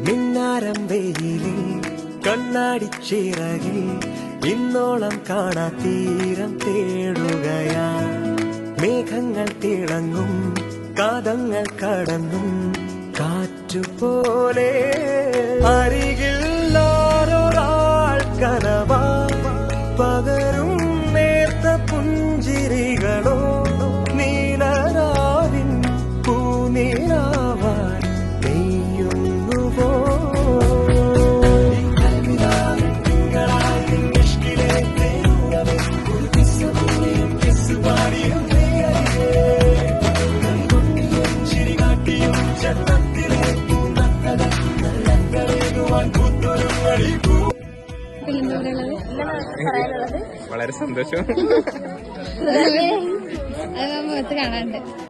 മിന്നാരം വെയിലിൽ കണ്ണാടിച്ചിറകിൽ ഇന്നോളം കാണാ തീരം തേടുകയാ. മേഘങ്ങൾ തിളങ്ങും കാതങ്ങൾ കടന്നും കാറ്റുപോലെ അരികിൽ ആരൊരാൾ കനവാ പകരും നേർത്ത പുഞ്ചിരികളോ നീലരാവിൻ പൂനീരാവാൻ നെയ്യുന്നുവോ. വളരെ സന്തോഷം അത് മുഖത്ത് കാണാണ്ട്.